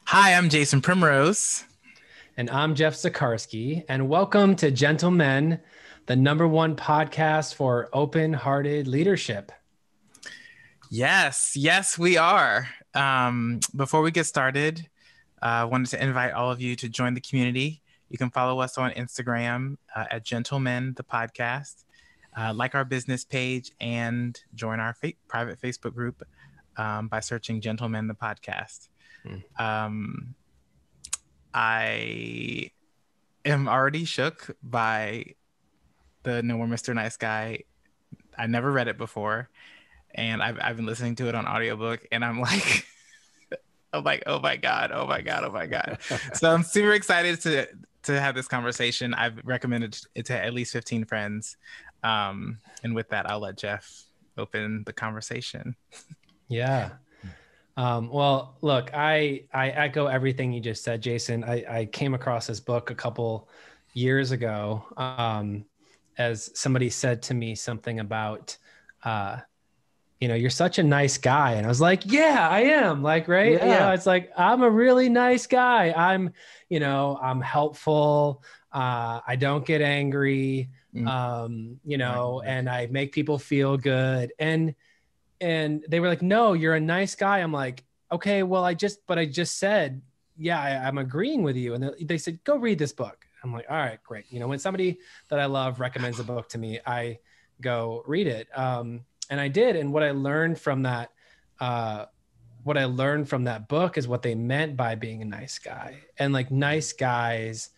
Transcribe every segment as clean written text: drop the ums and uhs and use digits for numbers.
Hi, I'm Jason Primrose. And I'm Jeff Zakarsky, and welcome to Gentlemen, the number one podcast for open-hearted leadership. Yes, we are. Before we get started, I wanted to invite all of you to join the community. You can follow us on Instagram at Gentlemen the Podcast, like our business page, and join our private Facebook group by searching Gentlemen the Podcast. Um, I am already shook by the No More Mr. Nice Guy. I never read it before, and I've been listening to it on audiobook, and I'm like, I'm like, oh my god, oh my god, oh my god. So I'm super excited to have this conversation. I've recommended it to at least 15 friends, and with that, I'll let Jeff open the conversation. Yeah. Well, look, I echo everything you just said, Jason. I came across this book a couple years ago, as somebody said to me something about, you're such a nice guy. And I was like, yeah, I am, like, right. Yeah. It's like, I'm a really nice guy. I'm helpful. I don't get angry, and I make people feel good. And they were like, no, you're a nice guy. I'm like, okay, well, I just said, yeah, I'm agreeing with you. And they said, go read this book. I'm like, all right, great. When somebody that I love recommends a book to me, I go read it. And I did. And what I learned from that book is what they meant by being a nice guy, and like nice guys,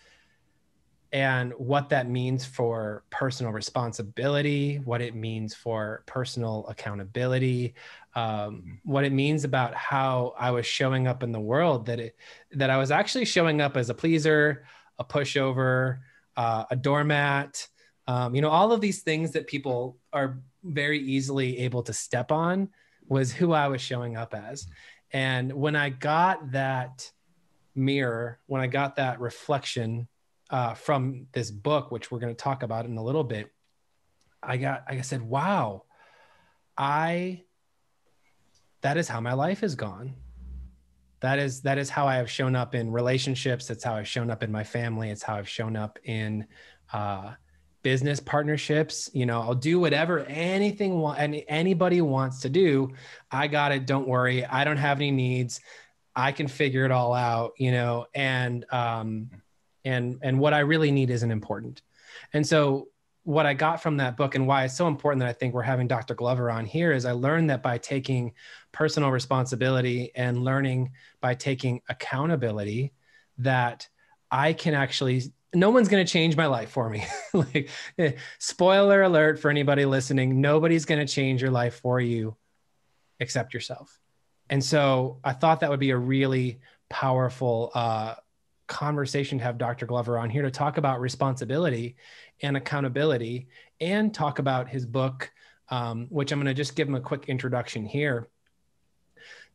and what that means for personal responsibility, what it means for personal accountability, what it means about how I was showing up in the world, that I was actually showing up as a pleaser, a pushover, a doormat, all of these things that people are very easily able to step on, was who I was showing up as. And when I got that mirror, when I got that reflection from this book, which we're going to talk about in a little bit, I said, wow, that is how my life has gone. That is how I have shown up in relationships. That's how I've shown up in my family. It's how I've shown up in business partnerships. I'll do whatever anybody wants to do. I got it. Don't worry. I don't have any needs. I can figure it all out, and what I really need isn't important. And so what I got from that book, and why it's so important that I think we're having Dr. Glover on here, is I learned that by taking personal responsibility and learning by taking accountability, that I can actually, no one's going to change my life for me. Like, spoiler alert for anybody listening, nobody's going to change your life for you except yourself. And so I thought that would be a really powerful conversation to have Dr. Glover on here to talk about responsibility and accountability, and talk about his book, which I'm going to just give him a quick introduction here.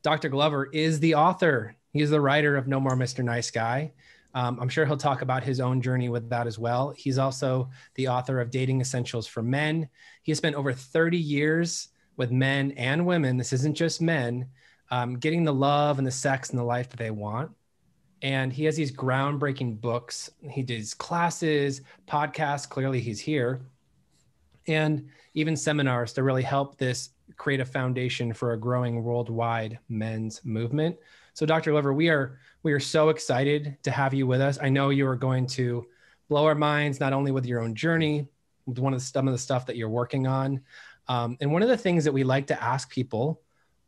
Dr. Glover is the author. He's the writer of No More Mr. Nice Guy. I'm sure he'll talk about his own journey with that as well. He's also the author of Dating Essentials for Men. He has spent over 30 years with men and women. This isn't just men, getting the love and the sex and the life that they want. And he has these groundbreaking books. He does classes, podcasts. Clearly he's here. And even seminars to really help this create a foundation for a growing worldwide men's movement. So Dr. Glover, we are so excited to have you with us. I know you are going to blow our minds, not only with your own journey, with some of the stuff that you're working on. And one of the things that we like to ask people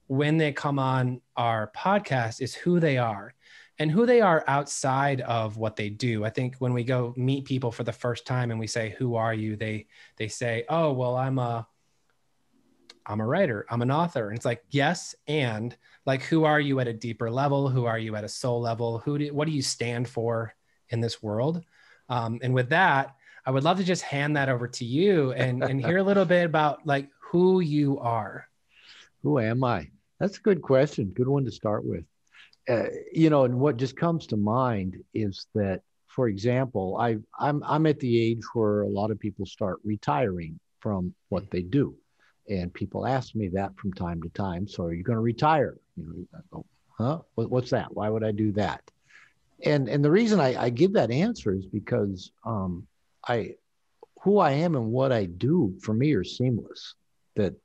when they come on our podcast is who they are, and who they are outside of what they do. I think when we go meet people for the first time and we say, who are you? They say, oh, well, I'm a writer, I'm an author. And it's like, yes. And like, who are you at a deeper level? Who are you at a soul level? What do you stand for in this world? And with that, I would love to just hand that over to you and hear a little bit about like who you are. Who am I? That's a good question. Good one to start with. And what just comes to mind is that, for example, I'm at the age where a lot of people start retiring from what they do, and people ask me that from time to time. So, are you going to retire? I go, Huh? What's that? Why would I do that? And the reason I give that answer is because I who I am and what I do for me are seamless. That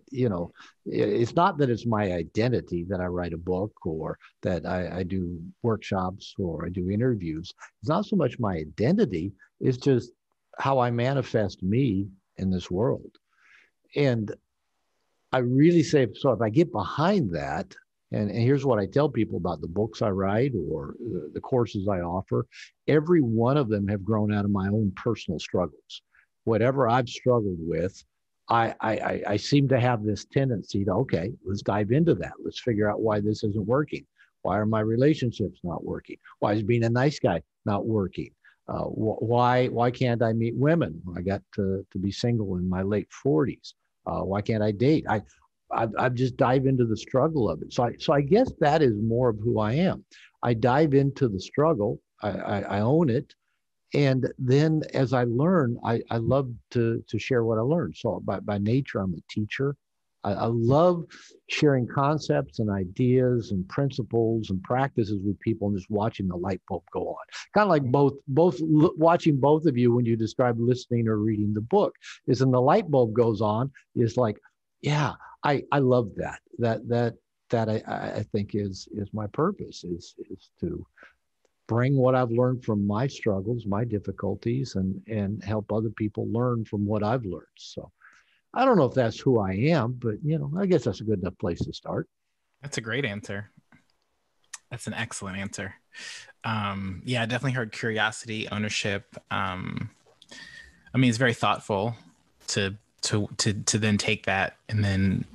it's not that it's my identity that I write a book or that I do workshops or I do interviews. It's not so much my identity, it's just how I manifest me in this world. And I really say, so if I get behind that, and here's what I tell people about the books I write or the courses I offer, every one of them have grown out of my own personal struggles. Whatever I've struggled with, I seem to have this tendency to, okay, let's dive into that. Let's figure out why this isn't working. Why are my relationships not working? Why is being a nice guy not working? Why can't I meet women? I got to be single in my late 40s. Why can't I date? I've just dive into the struggle of it. So I guess that is more of who I am. I dive into the struggle. I own it. And then as I learn, I love to share what I learned. So by nature, I'm a teacher. I love sharing concepts and ideas and principles and practices with people and just watching the light bulb go on. Kind of like watching both of you when you describe listening or reading the book is when the light bulb goes on, is like, yeah, I love that. That I think is my purpose is to bring what I've learned from my struggles, my difficulties, and help other people learn from what I've learned. So I don't know if that's who I am, but I guess that's a good enough place to start. That's a great answer. That's an excellent answer. Yeah, I definitely heard curiosity, ownership. I mean, it's very thoughtful to then take that and then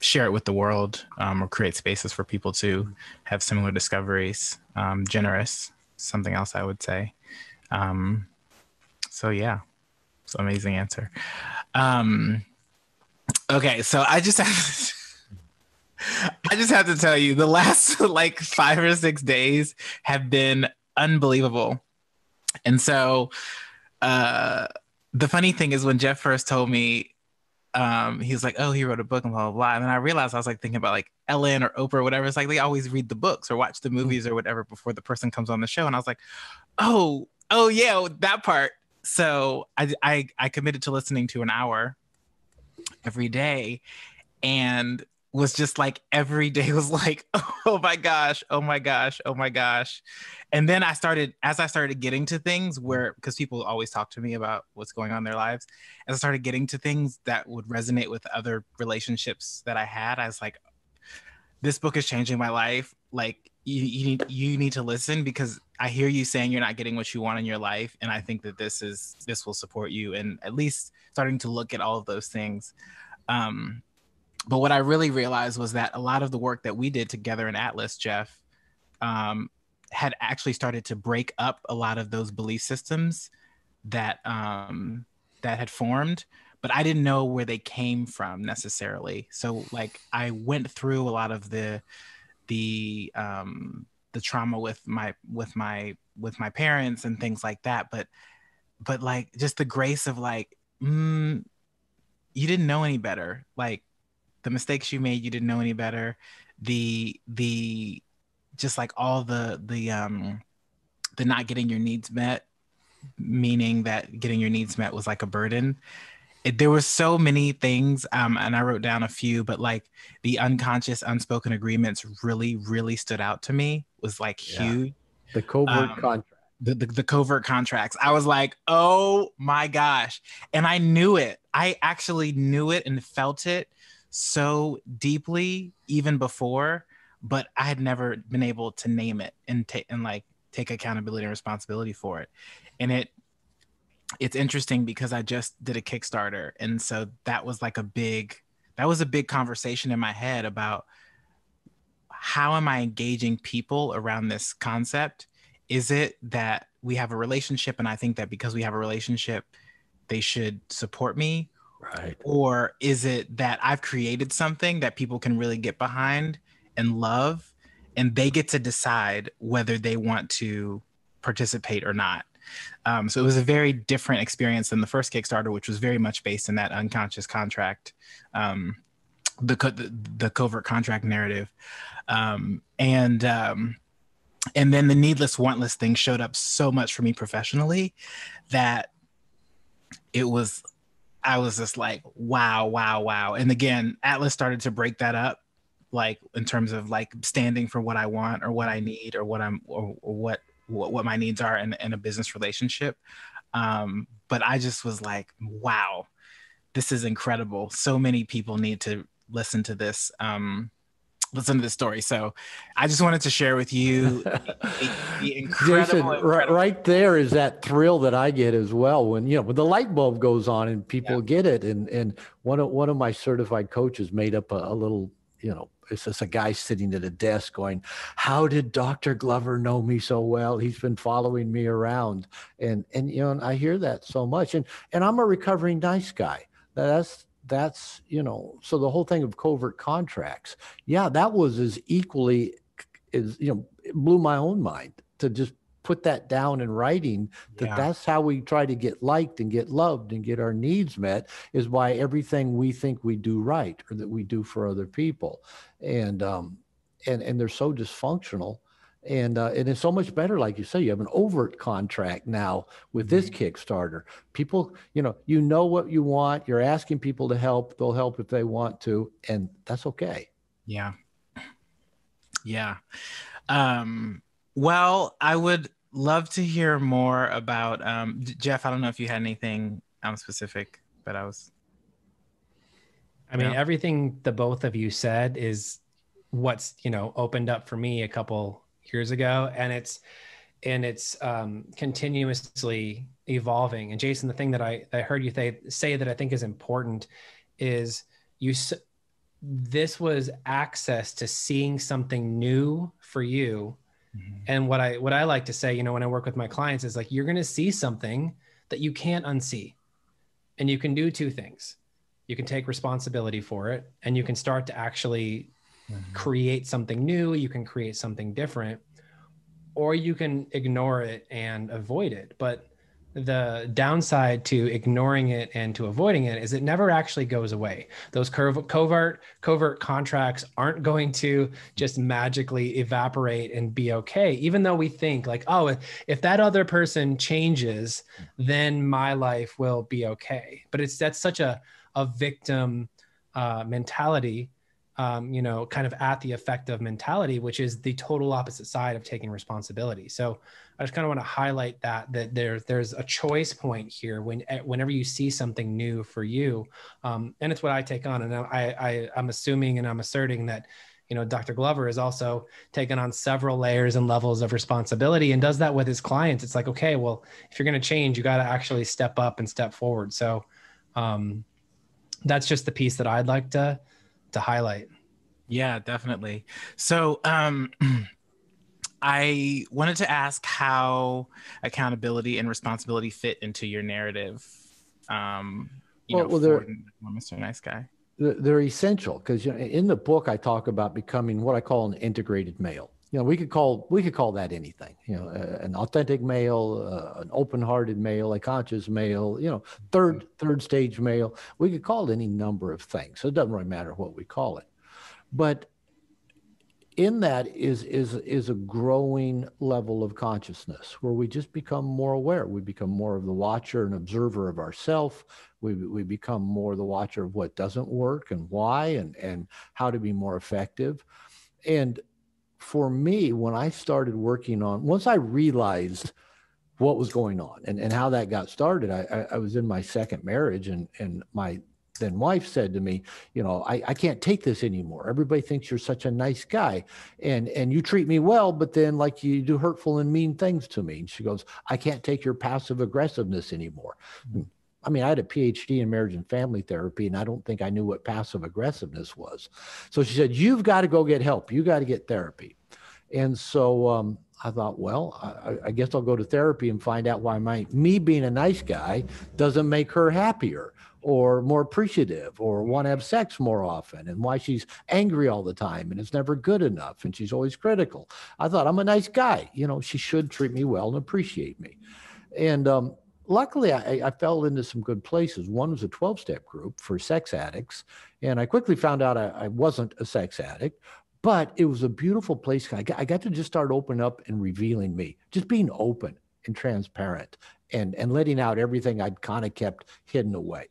share it with the world, or create spaces for people to have similar discoveries. Generous, something else I would say. So yeah, it's an amazing answer. Okay, so I just have to tell you, the last like 5 or 6 days have been unbelievable. And so the funny thing is when Jeff first told me, he was like, oh, he wrote a book and blah, blah, blah. And then I realized I was like thinking about like Ellen or Oprah or whatever. It's like they always read the books or watch the movies or whatever before the person comes on the show. And I was like, oh yeah, that part. So I committed to listening to an hour every day, and was just like every day was like, oh my gosh. And then as I started getting to things where, because people always talk to me about what's going on in their lives, as I started getting to things that would resonate with other relationships that I had, I was like, this book is changing my life. Like you need to listen, because I hear you saying you're not getting what you want in your life. And I think that this will support you. And at least starting to look at all of those things. But what I really realized was that a lot of the work that we did together in Atlas, Jeff, had actually started to break up a lot of those belief systems that had formed, but I didn't know where they came from necessarily. So like I went through a lot of the trauma with my parents and things like that, but like just the grace of like, you didn't know any better. Like the mistakes you made, you didn't know any better. The just like all the not getting your needs met, meaning that getting your needs met was like a burden. There were so many things, and I wrote down a few, but like the unconscious, unspoken agreements really, really stood out to me. Was like huge. The covert contract. The covert contracts. I was like, oh my gosh. And I knew it. I actually knew it and felt it so deeply even before, but I had never been able to name it and take accountability and responsibility for it. And it's interesting because I just did a Kickstarter. And so that was a big conversation in my head about how am I engaging people around this concept? Is it that we have a relationship and I think that because we have a relationship, they should support me? Right. Or is it that I've created something that people can really get behind and love, and they get to decide whether they want to participate or not? So it was a very different experience than the first Kickstarter, which was very much based in that unconscious contract the covert contract narrative, and then the needless wantless thing showed up so much for me professionally that I was just like, wow, wow, wow. And again, Atlas started to break that up, like in terms of like standing for what I want or what I need or what my needs are in a business relationship. But I just was like, wow, this is incredible. So many people need to listen to this. Listen to this story. So I just wanted to share with you the incredible, Jason, right there is that thrill that I get as well when when the light bulb goes on and people get it. And one of my certified coaches made up a little, it's just a guy sitting at a desk going, how did Dr. Glover know me so well? He's been following me around. And I hear that so much. And I'm a recovering nice guy. That's so the whole thing of covert contracts, that was as equally as, it blew my own mind to just put that down in writing, that's how we try to get liked and get loved and get our needs met, is by everything we think we do right or that we do for other people. And they're so dysfunctional. And it's so much better, like you say, you have an overt contract now with this Kickstarter. People, you know what you want. You're asking people to help. They'll help if they want to, and that's okay. Yeah. Well, I would love to hear more about Jeff. I don't know if you had anything specific, but everything the both of you said is what's opened up for me a couple years ago, and it's continuously evolving. And Jason, the thing that I heard you say that I think is important is this was access to seeing something new for you. And what I like to say, when I work with my clients, is like, you're going to see something that you can't unsee, and you can do two things. You can take responsibility for it, and you can start to actually create something new. You can create something different, or you can ignore it and avoid it. But the downside to ignoring it and to avoiding it is it never actually goes away. Those covert contracts aren't going to just magically evaporate and be okay, even though we think like, oh, if that other person changes, then my life will be okay. But that's such a victim mentality, kind of at the effective mentality, which is the total opposite side of taking responsibility. So I just kind of want to highlight that there's a choice point here whenever you see something new for you. And it's what I take on. And I'm assuming and I'm asserting that, Dr. Glover has also taken on several layers and levels of responsibility and does that with his clients. It's like, okay, well, if you're going to change, you got to actually step up and step forward. So that's just the piece that I'd like to highlight. Yeah, definitely. So I wanted to ask how accountability and responsibility fit into your narrative, for Mr. Nice Guy. They're essential because in the book I talk about becoming what I call an integrated male. We could call that anything. An authentic male, an open-hearted male, a conscious male. Third stage male. We could call it any number of things. So it doesn't really matter what we call it. But in that is a growing level of consciousness where we just become more aware. We become more of the watcher and observer of ourselves. We become more the watcher of what doesn't work and why and how to be more effective. And for me, when I started working on, once I realized what was going on and how that got started, I was in my second marriage and my then wife said to me, I can't take this anymore. Everybody thinks you're such a nice guy and you treat me well, but then like you do hurtful and mean things to me. And she goes, I can't take your passive aggressiveness anymore. I mean, I had a PhD in marriage and family therapy, and I don't think I knew what passive aggressiveness was. So she said, you've got to go get help. You got to get therapy. And so I thought, well, I guess I'll go to therapy and find out why me being a nice guy doesn't make her happier or more appreciative or want to have sex more often, and why she's angry all the time and it's never good enough and she's always critical. I thought, I'm a nice guy. She should treat me well and appreciate me. And luckily, I fell into some good places. One was a 12-step group for sex addicts. And I quickly found out I wasn't a sex addict, but it was a beautiful place. I got to just start opening up and revealing me, just being open and transparent and letting out everything I'd kind of kept hidden away.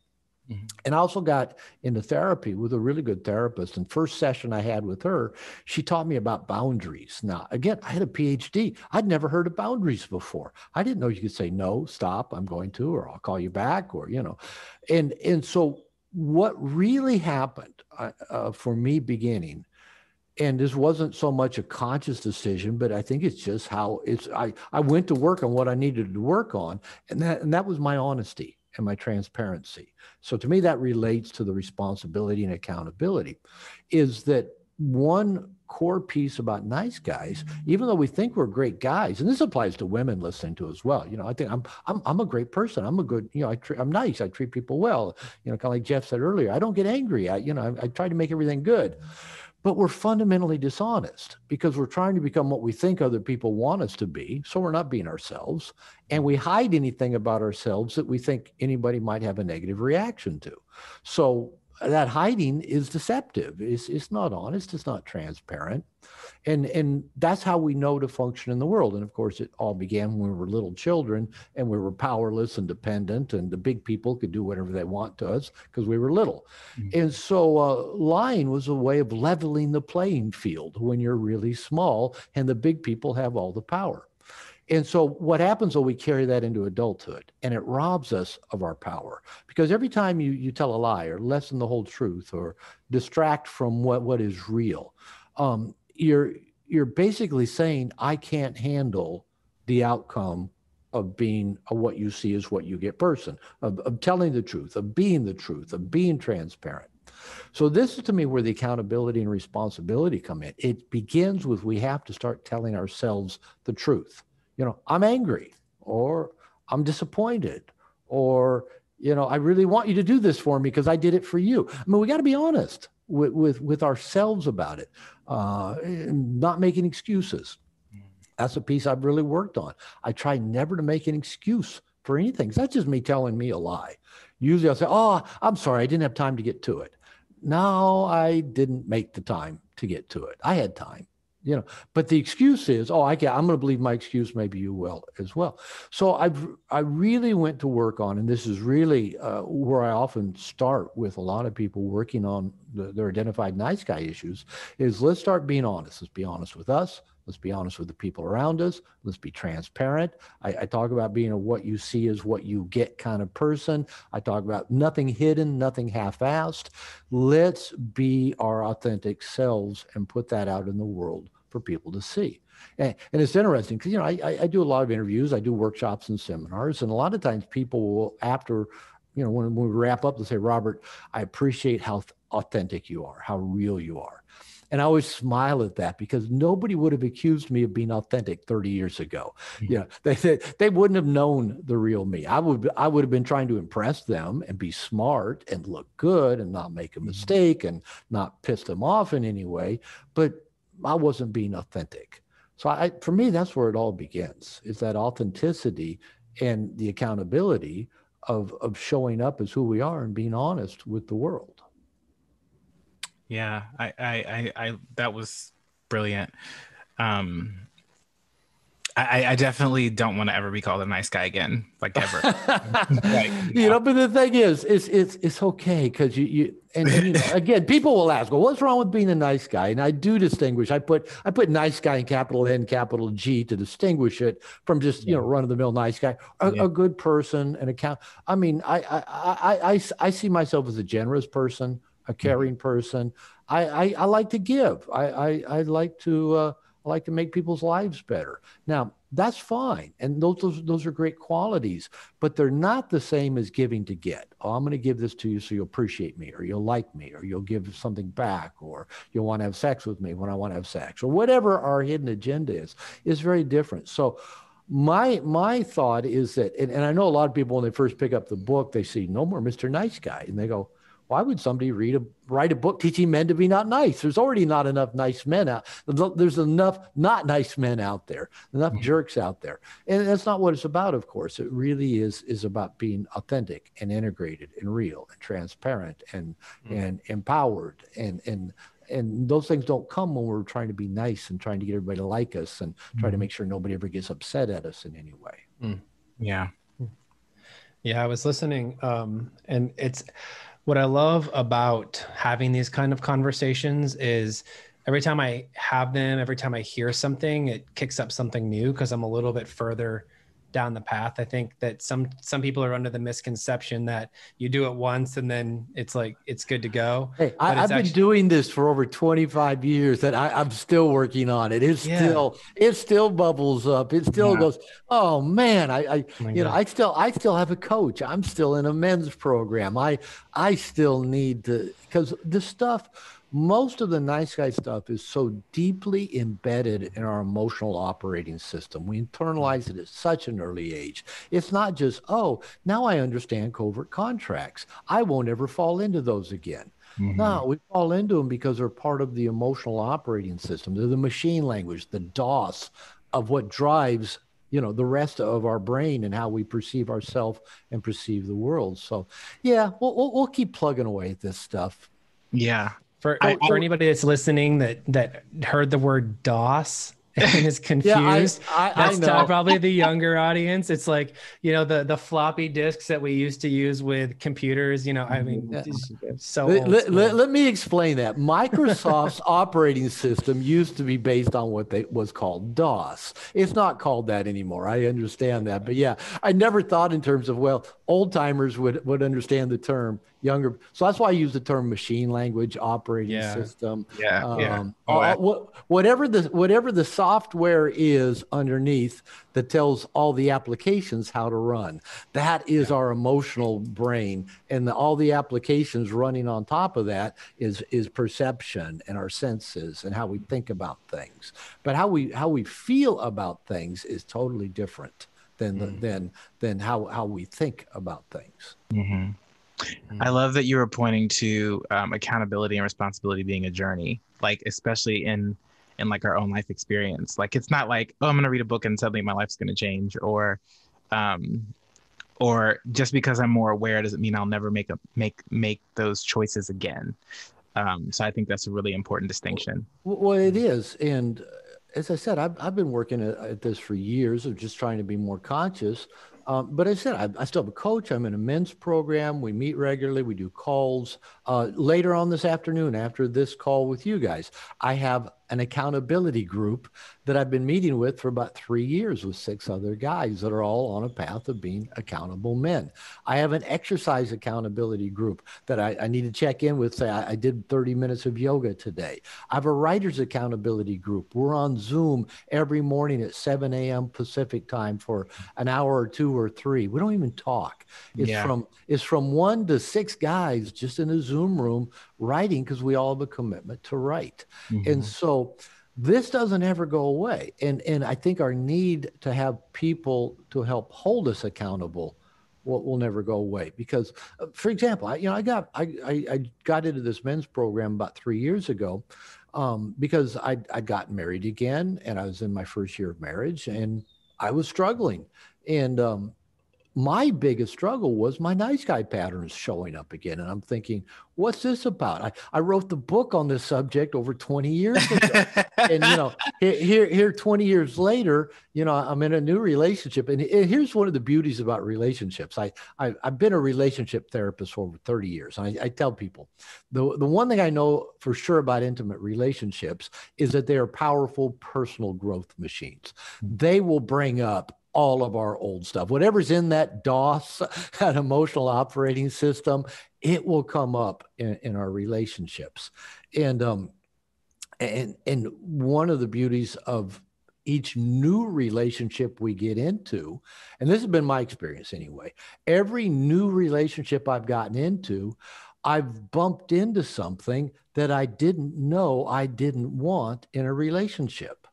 Mm-hmm. And I also got into therapy with a really good therapist. And first session I had with her, she taught me about boundaries. Now, again, I had a PhD. I'd never heard of boundaries before. I didn't know you could say, no, stop, I'm going to, or I'll call you back, or, and so what really happened for me beginning, and this wasn't so much a conscious decision, but I think it's just how I went to work on what I needed to work on. And that was my honesty and my transparency. So to me, that relates to the responsibility and accountability, is that one core piece about nice guys, even though we think we're great guys, and this applies to women listening to as well. I think I'm a great person. I'm a good, I'm nice. I treat people well. Kind of like Jeff said earlier, I don't get angry. I try to make everything good. But we're fundamentally dishonest because we're trying to become what we think other people want us to be. So we're not being ourselves. And we hide anything about ourselves that we think anybody might have a negative reaction to. So that hiding is deceptive. It's not honest. It's not transparent. And that's how we know to function in the world. And of course, it all began when we were little children and we were powerless and dependent, and the big people could do whatever they want to us because we were little. Mm-hmm. And so lying was a way of leveling the playing field when you're really small and the big people have all the power. And so what happens when we carry that into adulthood, and it robs us of our power, because every time you tell a lie or lessen the whole truth or distract from what is real, you're basically saying, I can't handle the outcome of being a what you see is what you get person, of telling the truth, of being transparent. So this is to me where the accountability and responsibility come in. It begins with, we have to start telling ourselves the truth. I'm angry, or I'm disappointed, or, I really want you to do this for me because I did it for you. I mean, we got to be honest with ourselves about it, not making excuses. That's a piece I've really worked on. I try never to make an excuse for anything. That's just me telling me a lie. Usually I'll say, oh, I'm sorry, I didn't have time to get to it. No, I didn't make the time to get to it. I had time. But the excuse is, I'm going to believe my excuse. Maybe you will as well. So I really went to work on, and this is really where I often start with a lot of people working on their identified nice guy issues, is let's start being honest. Let's be honest with us. Let's be honest with the people around us. Let's be transparent. I talk about being a what you see is what you get kind of person. I talk about nothing hidden, nothing half-assed. Let's be our authentic selves and put that out in the world for people to see. And it's interesting because, I do a lot of interviews. I do workshops and seminars. And a lot of times people will, after, when we wrap up, they'll say, Robert, I appreciate how authentic you are, how real you are. And I always smile at that because nobody would have accused me of being authentic 30 years ago. Mm-hmm. They wouldn't have known the real me. I would have been trying to impress them and be smart and look good and not make a mistake and not piss them off in any way. But I wasn't being authentic. So for me, that's where it all begins, is that authenticity and the accountability of showing up as who we are and being honest with the world. Yeah, I that was brilliant. I definitely don't want to ever be called a nice guy again, like ever. But the thing is, it's okay because you again, people will ask, well, what's wrong with being a nice guy? And I do distinguish. I put nice guy in capital N, capital G to distinguish it from just run of the mill nice guy, a good person, an account. I mean, I see myself as a generous person, a caring person. I like to give. I like to. I like to make people's lives better. Now, that's fine. And those are great qualities, but they're not the same as giving to get. Oh, I'm going to give this to you so you'll appreciate me, or you'll like me, or you'll give something back, or you'll want to have sex with me when I want to have sex, or whatever our hidden agenda is very different. So my thought is that, and I know a lot of people, when they first pick up the book, they see No More Mr. Nice Guy, and they go, Why would somebody write a book teaching men to be not nice? There's already not enough nice men out. There's enough not nice men out there, enough jerks out there. And that's not what it's about, of course. It really is about being authentic and integrated and real and transparent and empowered. And those things don't come when we're trying to be nice and trying to get everybody to like us and try to make sure nobody ever gets upset at us in any way. Yeah. Yeah, I was listening, and it's what I love about having these kind of conversations is every time I have them, every time I hear something, it kicks up something new because I'm a little bit further down the path. I think that some people are under the misconception that you do it once and then it's like it's good to go. Hey, I've been doing this for over 25 years, and I'm still working on it. It still bubbles up. It still goes, oh man, I still have a coach. I'm still in a men's program. I still need to, because this stuff, most of the nice guy stuff is so deeply embedded in our emotional operating system. We internalize it at such an early age. It's not just, oh, now I understand covert contracts. I won't ever fall into those again. No, we fall into them because they're part of the emotional operating system. They're the machine language, the DOS of what drives, the rest of our brain and how we perceive ourselves and perceive the world. So yeah, we'll keep plugging away at this stuff. Yeah. For anybody that's listening that heard the word DOS and is confused, that's probably the younger audience. It's like, the floppy disks that we used to use with computers, so let me explain that. Microsoft's operating system used to be based on what was called DOS. It's not called that anymore. I understand that. But yeah, I never thought in terms of, old timers would understand the term. Younger, so that's why I use the term machine language operating system. Whatever the software is underneath that tells all the applications how to run, that is our emotional brain, and all the applications running on top of that is perception and our senses and how we think about things. But how we feel about things is totally different than how we think about things. Mm-hmm. I love that you were pointing to accountability and responsibility being a journey, like especially in like our own life experience. Like it's not like, oh, I'm going to read a book and suddenly my life's going to change, or just because I'm more aware doesn't mean I'll never make those choices again. So I think that's a really important distinction. Well, it is, and as I said, I've been working at this for years of just trying to be more conscious. But as I said, I still have a coach. I'm in a men's program. We meet regularly. We do calls. Later on this afternoon, after this call with you guys, I have an accountability group that I've been meeting with for about 3 years with 6 other guys that are all on a path of being accountable men. I have an exercise accountability group that I need to check in with, say, I did 30 minutes of yoga today. I have a writer's accountability group. We're on Zoom every morning at 7 a.m. Pacific time for an hour or 2 or 3. We don't even talk. It's from 1 to 6 guys just in a Zoom room writing, because we all have a commitment to write. And so this doesn't ever go away. And I think our need to have people to help hold us accountable will never go away. Because, for example, I got into this men's program about 3 years ago because I'd gotten married again, and I was in my first year of marriage, and I was struggling. And my biggest struggle was my nice guy patterns showing up again. And I'm thinking, what's this about? I wrote the book on this subject over 20 years ago. And, here 20 years later, I'm in a new relationship. And here's one of the beauties about relationships. I've been a relationship therapist for over 30 years. And I tell people, the one thing I know for sure about intimate relationships is that they are powerful personal growth machines. They will bring up all of our old stuff, whatever's in that DOS, that emotional operating system, it will come up in our relationships. And one of the beauties of each new relationship we get into, and this has been my experience anyway, every new relationship I've gotten into, I've bumped into something that I didn't know I didn't want in a relationship.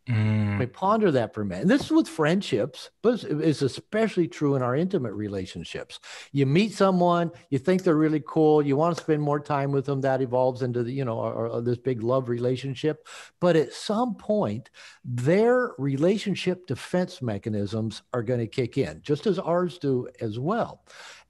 Mm. I ponder that for a minute. And this is with friendships, but it's especially true in our intimate relationships. You meet someone, you think they're really cool, you want to spend more time with them. That evolves into the, this big love relationship. But at some point, their relationship defense mechanisms are going to kick in, just as ours do as well.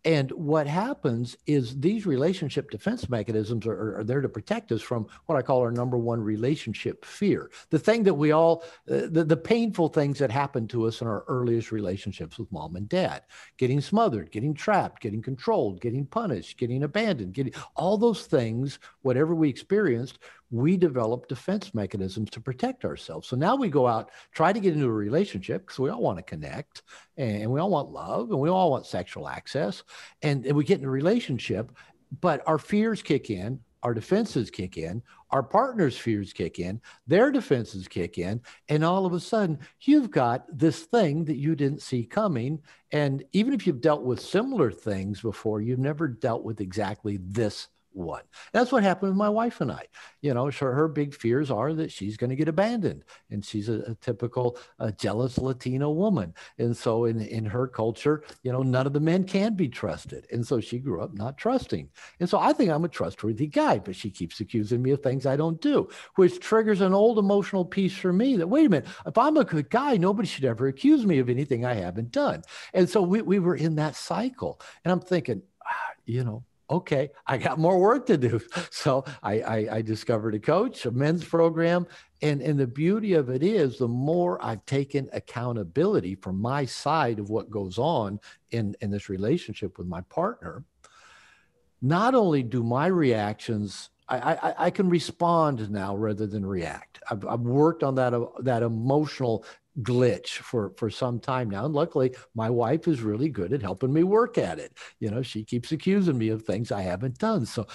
And what happens is these relationship defense mechanisms are there to protect us from what I call our number one relationship fear. The thing that we all, the painful things that happen to us in our earliest relationships with mom and dad, getting smothered, getting trapped, getting controlled, getting punished, getting abandoned, getting all those things, whatever we experienced, we develop defense mechanisms to protect ourselves. So now we go out, try to get into a relationship because we all want to connect and we all want love and we all want sexual access. And we get in a relationship, but our fears kick in, our defenses kick in, our partner's fears kick in, their defenses kick in, and all of a sudden you've got this thing that you didn't see coming. And even if you've dealt with similar things before, you've never dealt with exactly this one. That's what happened with my wife and I. Her big fears are that she's going to get abandoned, and she's a typical jealous Latino woman. And so in her culture, none of the men can be trusted. And so she grew up not trusting. And so I think I'm a trustworthy guy, but she keeps accusing me of things I don't do, which triggers an old emotional piece for me that, wait a minute, if I'm a good guy, nobody should ever accuse me of anything I haven't done. And so we were in that cycle. And I'm thinking, okay, I got more work to do. So I discovered a coach, a men's program. And the beauty of it is the more I've taken accountability for my side of what goes on in this relationship with my partner, not only do my reactions, I can respond now rather than react. I've worked on that emotional glitch for some time now. And luckily, my wife is really good at helping me work at it. She keeps accusing me of things I haven't done. So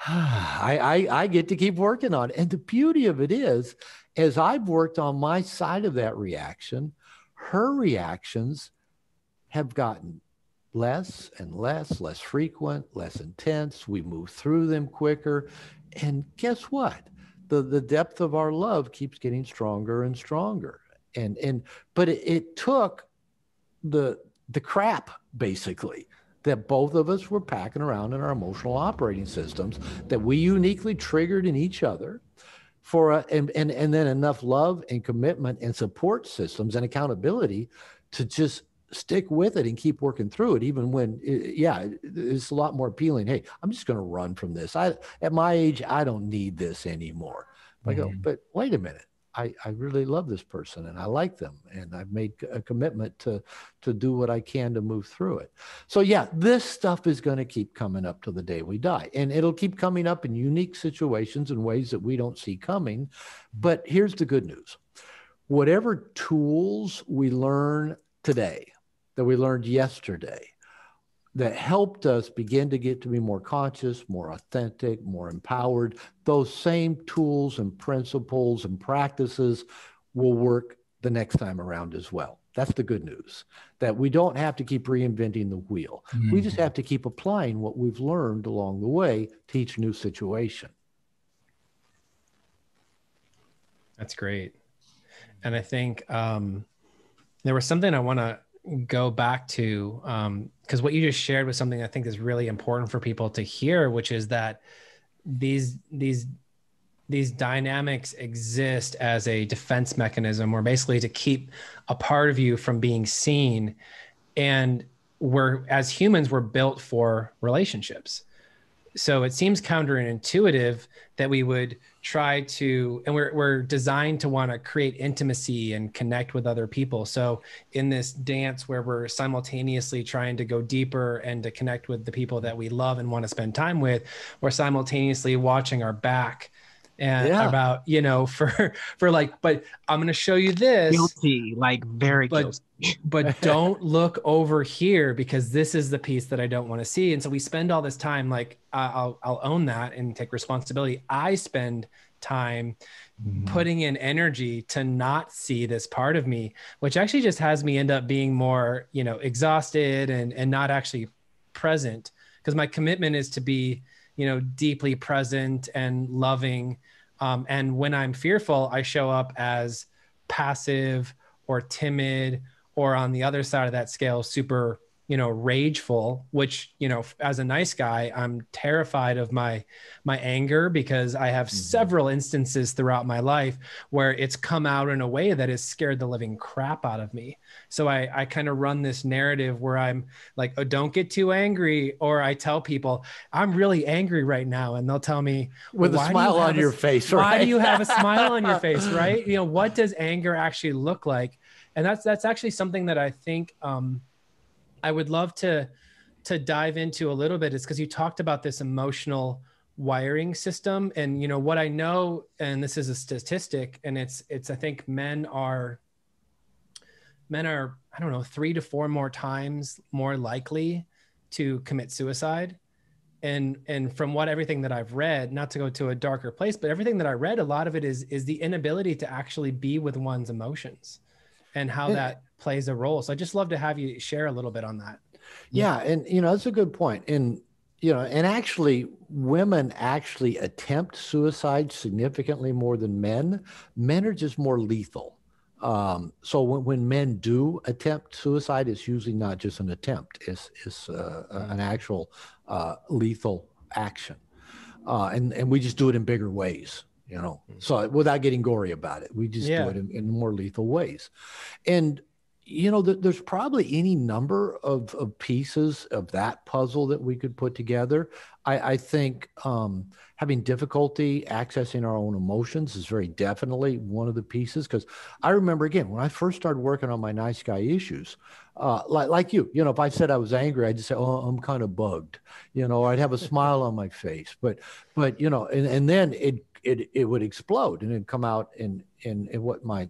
I get to keep working on it. And the beauty of it is, as I've worked on my side of that reaction, her reactions have gotten less and less frequent, less intense. We move through them quicker. And guess what? The depth of our love keeps getting stronger and stronger. But it took the crap, basically, that both of us were packing around in our emotional operating systems that we uniquely triggered in each other and then enough love and commitment and support systems and accountability to just stick with it and keep working through it, even when, it's a lot more appealing. Hey, I'm just going to run from this. At my age, I don't need this anymore. I go, but wait a minute. I really love this person and I like them. And I've made a commitment to do what I can to move through it. So yeah, this stuff is going to keep coming up till the day we die. And it'll keep coming up in unique situations in ways that we don't see coming. But here's the good news. Whatever tools we learn today that we learned yesterday that helped us begin to get to be more conscious, more authentic, more empowered, those same tools and principles and practices will work the next time around as well. That's the good news, that we don't have to keep reinventing the wheel. We just have to keep applying what we've learned along the way to each new situation. That's great. And I think there was something I want to go back to, because what you just shared was something I think is really important for people to hear, which is that these dynamics exist as a defense mechanism, or basically to keep a part of you from being seen. And as humans, we're built for relationships. So it seems counterintuitive that we would try to, and we're designed to want to create intimacy and connect with other people. So in this dance where we're simultaneously trying to go deeper and to connect with the people that we love and want to spend time with, we're simultaneously watching our back and about, for like, but I'm going to show you this. Guilty, like very guilty. But don't look over here because this is the piece that I don't want to see. And so we spend all this time, like, I'll own that and take responsibility. I spend time putting in energy to not see this part of me, which actually just has me end up being more, exhausted and not actually present, because my commitment is to be, deeply present and loving. And when I'm fearful, I show up as passive or timid, or on the other side of that scale, super, rageful, which, as a nice guy, I'm terrified of my anger, because I have several instances throughout my life where it's come out in a way that has scared the living crap out of me. So I kind of run this narrative where I'm like, oh, don't get too angry. Or I tell people I'm really angry right now. And they'll tell me, with a smile on your face, right? Why do you have a smile on your face? Right. What does anger actually look like? And that's actually something that I think, I would love to dive into a little bit, is because you talked about this emotional wiring system. And, what I know, and this is a statistic, and it's, I think men are, I don't know, 3 to 4 more times more likely to commit suicide. And from everything that I've read, not to go to a darker place, but everything that I read, a lot of it is the inability to actually be with one's emotions and how that plays a role. So I just love to have you share a little bit on that. Yeah. And, that's a good point. And, and actually women actually attempt suicide significantly more than men. Men are just more lethal. So when men do attempt suicide, it's usually not just an attempt. It's an actual lethal action. And we just do it in bigger ways. So without getting gory about it, we just do it in more lethal ways. And, there's probably any number of pieces of that puzzle that we could put together. I think having difficulty accessing our own emotions is very definitely one of the pieces. Because I remember, again, when I first started working on my nice guy issues, like you, if I said I was angry, I'd just say, oh, I'm kind of bugged, I'd have a smile on my face. But and then it would explode, and it'd come out in what my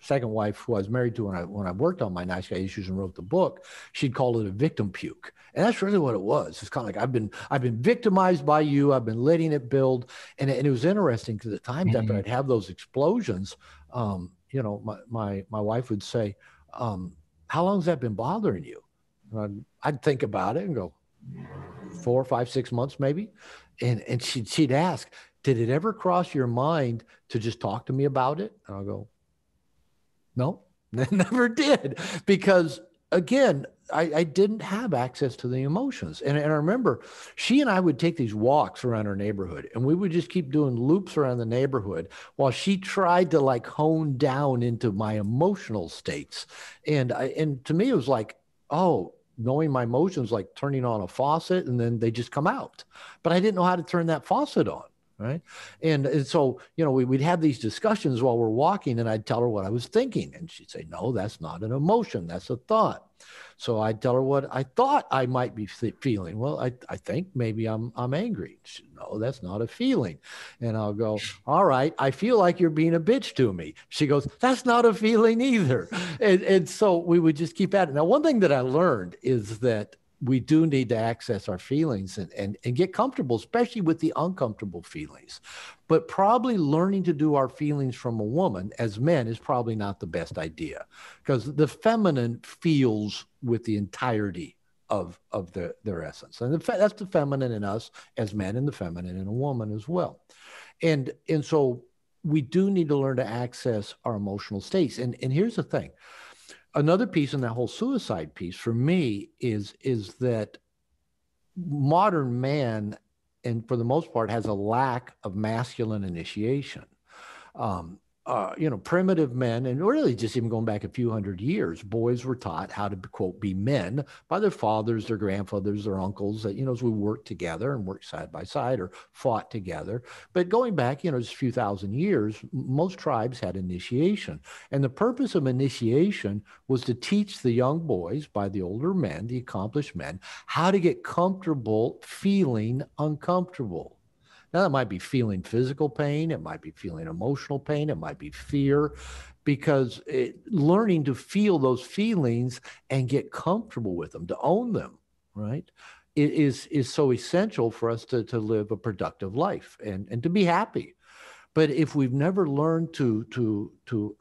second wife, who I was married to when I worked on my nice guy issues and wrote the book, she'd call it a victim puke. And that's really what it was. It's kind of like, I've been victimized by you. I've been letting it build. And it was interesting, because at times after I'd have those explosions, my wife would say, how long has that been bothering you? And I'd think about it and go, 4, 5, 6 months maybe. And she'd ask, did it ever cross your mind to just talk to me about it? And I'll go, no, never did. Because again, I didn't have access to the emotions. And I remember she and I would take these walks around our neighborhood, and we would just keep doing loops around the neighborhood while she tried to hone down into my emotional states. And to me, it was like, oh, knowing my emotions, like turning on a faucet and then they just come out. But I didn't know how to turn that faucet on. Right. And so, we'd have these discussions while we're walking, and I'd tell her what I was thinking. And she'd say, no, that's not an emotion. That's a thought. So I'd tell her what I thought I might be feeling. Well, I think maybe I'm angry. She, no, that's not a feeling. And I'll go, all right, I feel like you're being a bitch to me. She goes, that's not a feeling either. And so we would just keep at it. Now, one thing that I learned is that we do need to access our feelings and get comfortable, especially with the uncomfortable feelings. But probably learning to do our feelings from a woman as men is probably not the best idea, because the feminine feels with the entirety of their essence. And that's the feminine in us as men, and the feminine in a woman as well. And so we do need to learn to access our emotional states. And here's the thing. Another piece in that whole suicide piece for me is that modern man, and for the most part, has a lack of masculine initiation. Primitive men, and really just even going back a few hundred years, boys were taught how to, quote, be men by their fathers, their grandfathers, their uncles, that, as we worked together and worked side by side or fought together. But going back, just a few thousand years, most tribes had initiation. And the purpose of initiation was to teach the young boys by the older men, the accomplished men, how to get comfortable feeling uncomfortable. Now, that might be feeling physical pain. It might be feeling emotional pain. It might be fear, because learning to feel those feelings and get comfortable with them, to own them, right, is so essential for us to live a productive life and to be happy. But if we've never learned to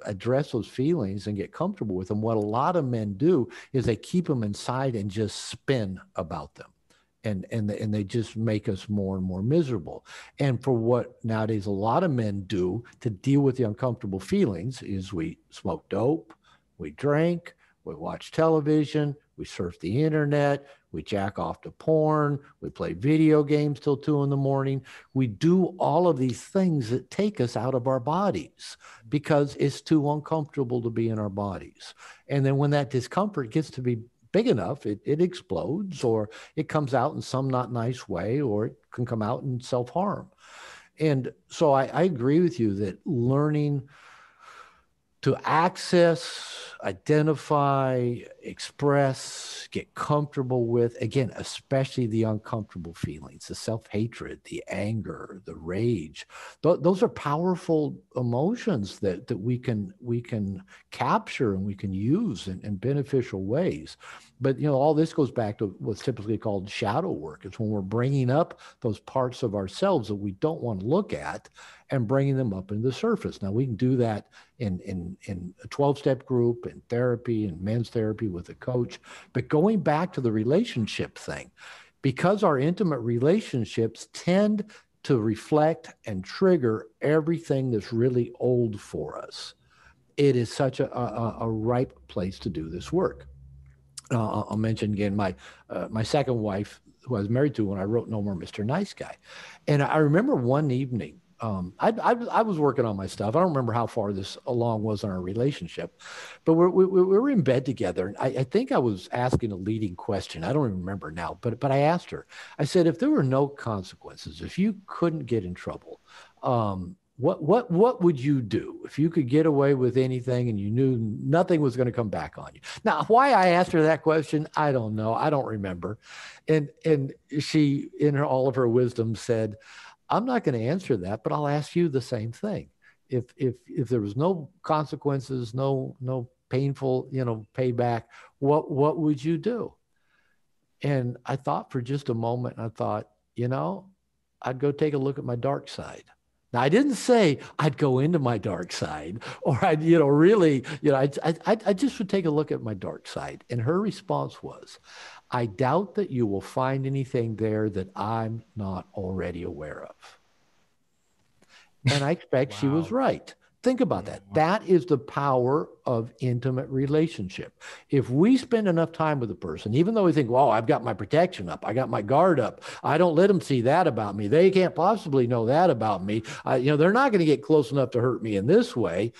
address those feelings and get comfortable with them, what a lot of men do is they keep them inside and just spin about them. and they just make us more and more miserable. And for what nowadays a lot of men do to deal with the uncomfortable feelings is we smoke dope, we drink, we watch television, we surf the internet, we jack off to porn, we play video games till 2 a.m. We do all of these things that take us out of our bodies because it's too uncomfortable to be in our bodies. And then when that discomfort gets to be big enough, it explodes, or it comes out in some not nice way, or it can come out in self-harm. And so I agree with you that learning to access, identify, express, get comfortable with, again, especially the uncomfortable feelings, the self-hatred, the anger, the rage. Those are powerful emotions that we can capture and we can use in beneficial ways. But, all this goes back to what's typically called shadow work. It's when we're bringing up those parts of ourselves that we don't want to look at and bringing them up into the surface. Now, we can do that in a 12-step group, in therapy, in men's therapy with a coach. But going back to the relationship thing, because our intimate relationships tend to reflect and trigger everything that's really old for us, it is such a ripe place to do this work. I'll mention again my second wife, who I was married to when I wrote No More Mr. Nice Guy. And I remember one evening, I was working on my stuff. I don't remember how far this along was in our relationship, but we were in bed together. And I think I was asking a leading question. I don't even remember now, but I asked her, I said, if there were no consequences, if you couldn't get in trouble, what would you do if you could get away with anything and you knew nothing was going to come back on you? Now, why I asked her that question, I don't know. I don't remember. And she, in all of her wisdom, said, I'm not going to answer that, but I'll ask you the same thing. If there was no consequences, no painful, payback, what would you do? And I thought for just a moment, and I thought, I'd go take a look at my dark side. Now, I didn't say I'd go into my dark side, or I'd, really, I just would take a look at my dark side. And her response was, I doubt that you will find anything there that I'm not already aware of. And I expect she was right. Think about that. That is the power of intimate relationship. If we spend enough time with a person, even though we think, well, I've got my protection up, I got my guard up, I don't let them see that about me, they can't possibly know that about me, they're not going to get close enough to hurt me in this way.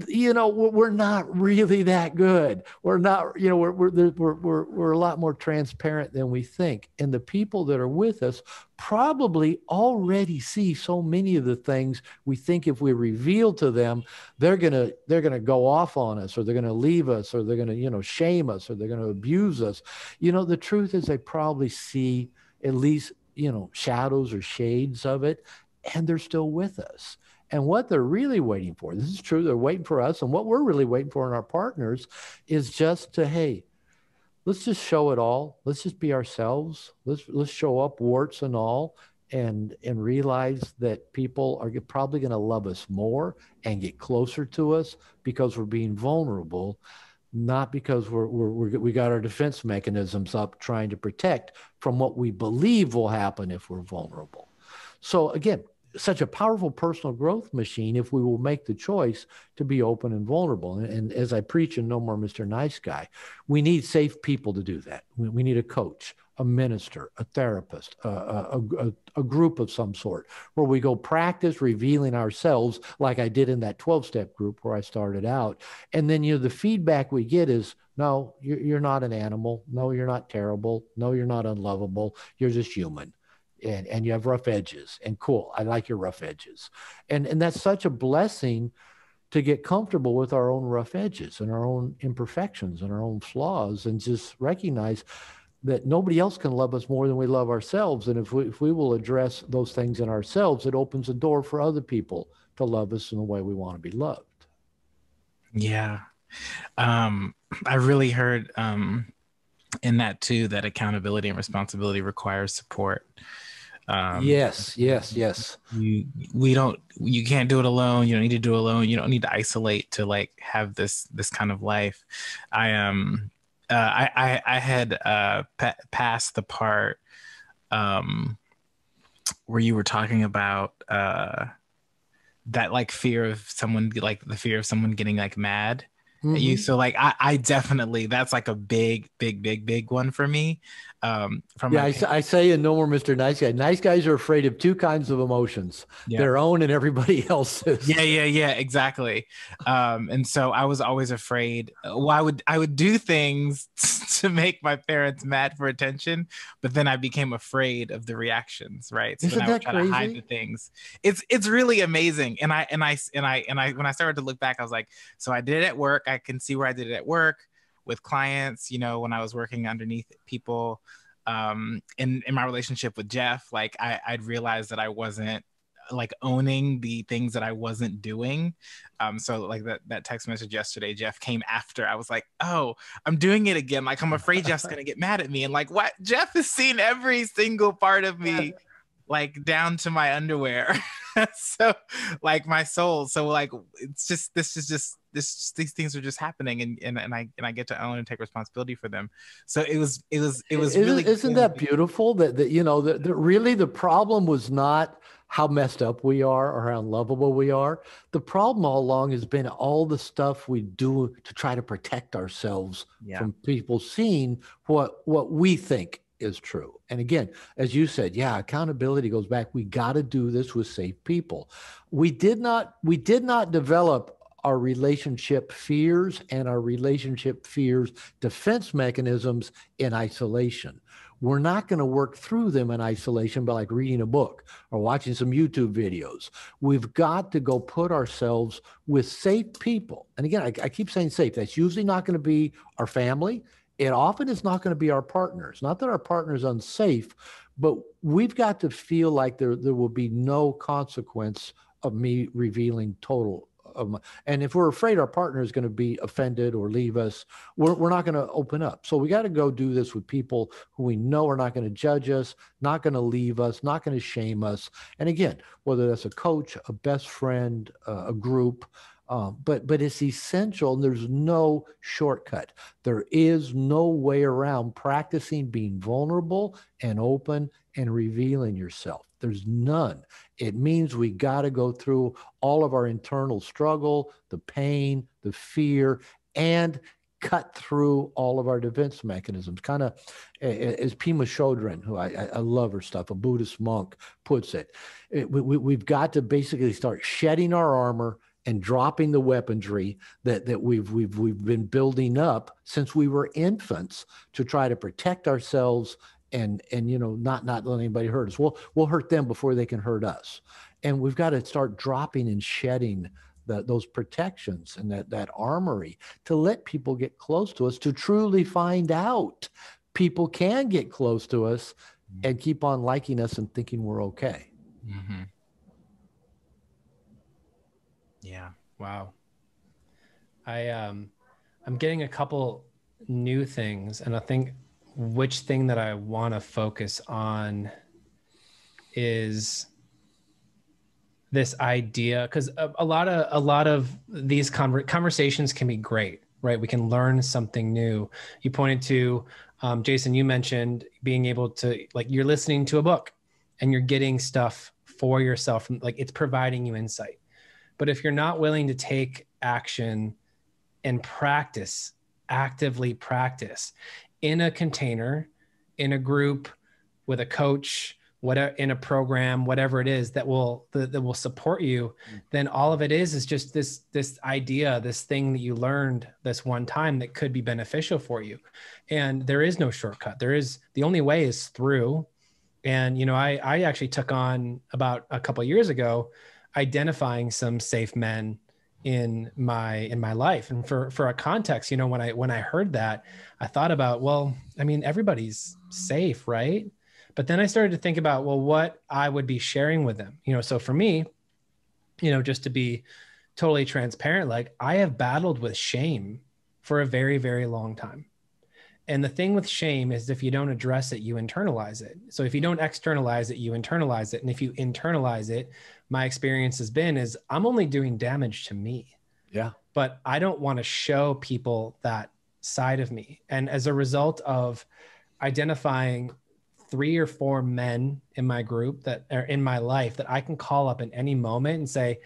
We're not really that good. We're not, we're a lot more transparent than we think. And the people that are with us probably already see so many of the things we think if we reveal to them, they're going to go off on us, or they're going to leave us, or they're going to, shame us, or they're going to abuse us. The truth is they probably see at least, shadows or shades of it, and they're still with us. And what they're really waiting for, this is true, they're waiting for us. And what we're really waiting for in our partners is just to, hey, let's just show it all. Let's just be ourselves. Let's show up, warts and all, and realize that people are probably going to love us more and get closer to us because we're being vulnerable, not because we got our defense mechanisms up trying to protect from what we believe will happen if we're vulnerable. So again, such a powerful personal growth machine if we will make the choice to be open and vulnerable. And as I preach in No More Mr. Nice Guy, we need safe people to do that. We need a coach, a minister, a therapist, a group of some sort where we go practice revealing ourselves like I did in that 12-step group where I started out. And then, the feedback we get is, no, you're not an animal. No, you're not terrible. No, you're not unlovable. You're just human. And you have rough edges, and cool. I like your rough edges. And that's such a blessing to get comfortable with our own rough edges and our own imperfections and our own flaws, and just recognize that nobody else can love us more than we love ourselves. And if we will address those things in ourselves, it opens a door for other people to love us in the way we want to be loved. Yeah. I really heard in that too, that accountability and responsibility requires support. Yes. You can't do it alone. You don't need to do it alone. You don't need to isolate to have this kind of life. I had passed the part um, where you were talking about that like fear of someone, like the fear of someone getting like mad at you. So like I definitely, that's like a big one for me. From Yeah, my I say in No More Mr. Nice Guy, nice guys are afraid of two kinds of emotions, yeah. their own and everybody else's. Yeah, exactly. And so I was always afraid. Well, I would do things to make my parents mad for attention, but then I became afraid of the reactions, right? So then Isn't I would that try to hide the crazy? things. It's really amazing. And I when I started to look back, I was like, so I did it at work. I can see where I did it at work with clients, when I was working underneath people. In my relationship with Jeff, like I'd realized that I wasn't like owning the things that I wasn't doing. So like that text message yesterday, Jeff came after. I was like, oh, I'm doing it again. Like I'm afraid Jeff's gonna get mad at me. And like what? Jeff has seen every single part of me, like down to my underwear. So like my soul. So like it's just these things are just happening, and I get to own and take responsibility for them. So it was really Isn't good. that beautiful that really the problem was not how messed up we are or how unlovable we are. The problem all along has been all the stuff we do to try to protect ourselves from people seeing what we think is true. And again, as you said, yeah, accountability goes back. We got to do this with safe people. We did not develop our relationship fears and our relationship fears defense mechanisms in isolation. We're not going to work through them in isolation by like reading a book or watching some YouTube videos. We've got to go put ourselves with safe people. And again, I keep saying safe. That's usually not going to be our family. It often is not going to be our partners. Not that our partner is unsafe, but we've got to feel like there will be no consequence of me revealing total. And if we're afraid our partner is going to be offended or leave us, we're not going to open up. So we got to go do this with people who we know are not going to judge us, not going to leave us, not going to shame us. And again, whether that's a coach, a best friend, a group, but it's essential. And there's no shortcut. There is no way around practicing being vulnerable and open and revealing yourself. There's none. It means we got to go through all of our internal struggle, the pain, the fear, and cut through all of our defense mechanisms. Kind of as Pema Chodron, who I love her stuff, a Buddhist monk, puts it, we've got to basically start shedding our armor and dropping the weaponry that we've been building up since we were infants to try to protect ourselves and not let anybody hurt us. We'll hurt them before they can hurt us. And we've got to start dropping and shedding those protections and that armory to let people get close to us, to truly find out people can get close to us and keep on liking us and thinking we're okay. Mm-hmm. Yeah. Wow. I'm getting a couple new things, and I think which thing that I want to focus on is this idea, because a lot of these conversations can be great, right? We can learn something new. You pointed to, Jason, you mentioned being able to, like, you're listening to a book and you're getting stuff for yourself, like it's providing you insight. But if you're not willing to take action and actively practice in a container, in a group, with a coach, whatever, in a program, whatever it is that will support you, then all of it is just this idea, this thing that you learned this one time that could be beneficial for you. And there is no shortcut. The only way is through. And, I actually took on, about a couple of years ago, identifying some safe men in my life. And for a context, when I heard that, I thought about, well, I mean, everybody's safe, right? But then I started to think about, well, what I would be sharing with them. So for me, just to be totally transparent, like I have battled with shame for a very, very long time. And the thing with shame is, if you don't address it, you internalize it. So if you don't externalize it, you internalize it. And if you internalize it, my experience has been is I'm only doing damage to me. Yeah. But I don't want to show people that side of me. And as a result of identifying 3 or 4 men in my group that are in my life that I can call up in any moment and say,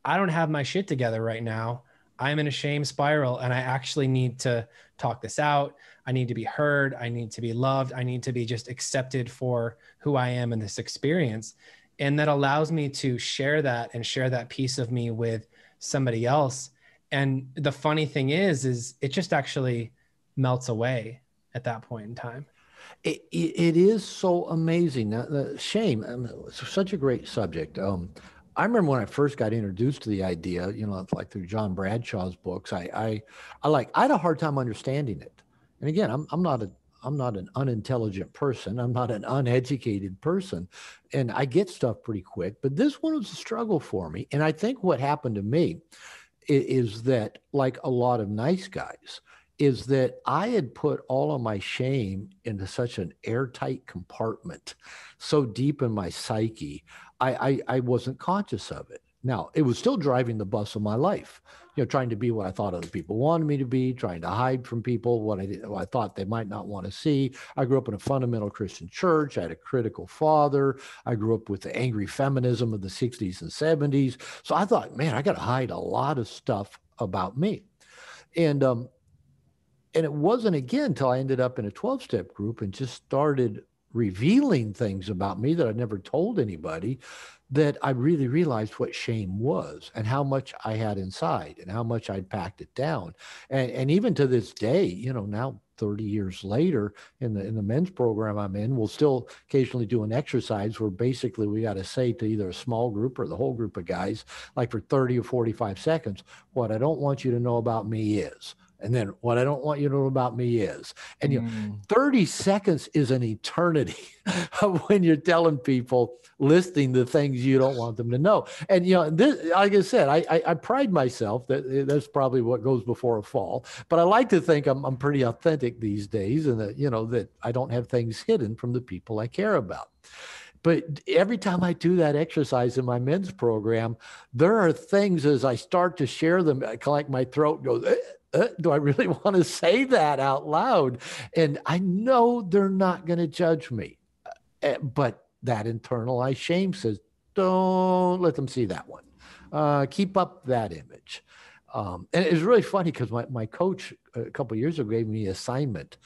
I don't have my shit together right now. I'm in a shame spiral and I actually need to talk this out. I need to be heard. I need to be loved. I need to be just accepted for who I am in this experience. And that allows me to share that and share that piece of me with somebody else. And the funny thing is it just actually melts away at that point in time. It is so amazing. The shame, it's such a great subject. I remember when I first got introduced to the idea, you know, like through John Bradshaw's books, I had a hard time understanding it. And again, I'm not an unintelligent person. I'm not an uneducated person, and I get stuff pretty quick. But this one was a struggle for me. And I think what happened to me is that, like a lot of nice guys, is that I had put all of my shame into such an airtight compartment, so deep in my psyche, I wasn't conscious of it. Now, it was still driving the bus of my life, you know, trying to be what I thought other people wanted me to be, trying to hide from people what I thought they might not want to see. I grew up in a fundamental Christian church. I had a critical father. I grew up with the angry feminism of the 60s and 70s. So I thought, man, I got to hide a lot of stuff about me. And it wasn't again until I ended up in a 12-step group and just started revealing things about me that I'd never told anybody, that I really realized what shame was and how much I had inside and how much I'd packed it down. And even to this day, you know, now 30 years later in the men's program I'm in, we'll still occasionally do an exercise where basically we got to say to either a small group or the whole group of guys, like for 30 or 45 seconds, what I don't want you to know about me is. And then what I don't want you to know about me is. And, you know, 30 seconds is an eternity when you're telling people, listing the things you don't want them to know. And, you know, this, like I said, I pride myself that that's probably what goes before a fall. But I like to think I'm pretty authentic these days, and that, you know, that I don't have things hidden from the people I care about. But every time I do that exercise in my men's program, there are things as I start to share them, kind of like my throat goes, do I really want to say that out loud? And I know they're not going to judge me. But that internalized shame says, don't let them see that one. Keep up that image. And it was really funny because my coach a couple of years ago gave me an assignment.